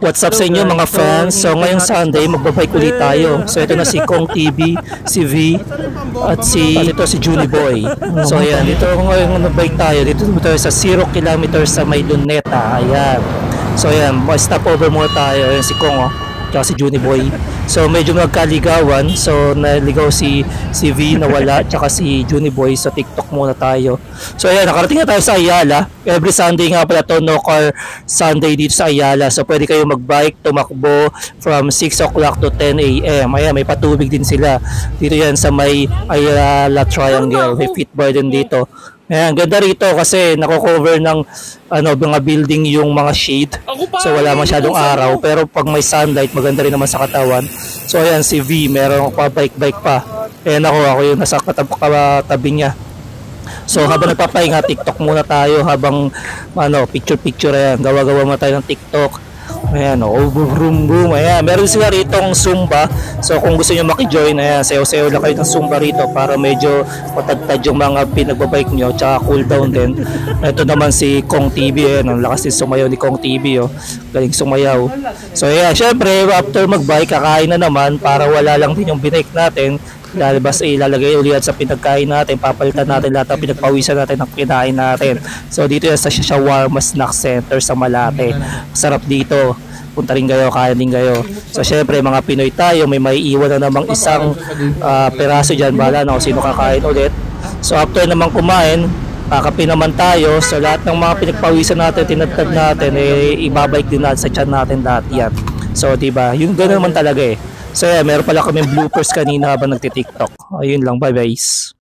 What's up sa inyo mga fans? So ngayong Sunday magbabike ulit tayo. So ito na si Kong TV, si V, at ito si Juni Boy. So ayan, dito ngayong nag-bike tayo. Dito tayo sa 0 kilometers sa May Luneta. Ayan. So ayan, stop over muna tayo. Ayan si Kong, oh. Tsaka si Juni Boy. So medyo magkaligawan. So naligaw si V nawala, tsaka si Juni Boy. Sa TikTok muna tayo. So ayan, nakarating na tayo sa Ayala. Every Sunday nga pala to, no car Sunday dito sa Ayala. So pwede kayo magbike, tumakbo from 6 o'clock to 10 a.m. Ayan, may patubig din sila. Dito yan sa may Ayala Triangle. May fit bar din dito. Ayan, ganda rito kasi nako-cover ng mga building yung mga shade. So wala masyadong araw, pero pag may sunlight maganda rin naman sa katawan. So ayan si V, meron pa bike pa. Ayan ako yung nasa katabi niya. So habang nagpapahinga, TikTok muna tayo habang picture ayan, gawa-gawa muna tayo ng TikTok. Ayan, boom boom. Ayan, meron sila ritong Zumba. So kung gusto niyo maki-join, ayan, sayo-sayo lang kayo ng Zumba rito para medyo matagtad yung mga pinagbabike nyo, tsaka cool down din. Ito naman si Kong TV, ayan, ang lakas din sumayaw ni Kong TV, oh. Galing sumayaw. So ayan, syempre after magbike, kakain na naman para wala lang din yung binike natin. Lalabas ilalagay ulit sa pinagkain natin, papalitan natin lahat ng pinagpawisan natin ng kinain natin. So dito yan sa Shawarma Snack Center sa Malate. Sarap dito, punta rin kayo, kain din kayo. So syempre mga Pinoy tayo, may maiiwan na namang isang peraso dyan, bala na kung sino kakain ulit. So after naman kumain, kakape naman tayo. So lahat ng mga pinagpawisan natin, tinatad natin, ibabike din natin sa tiyan natin lahat yan. So diba, yung gano'n naman talaga eh. So yeah, meron pala kaming bloopers kanina habang nagtitiktok. Ayun lang, bye guys.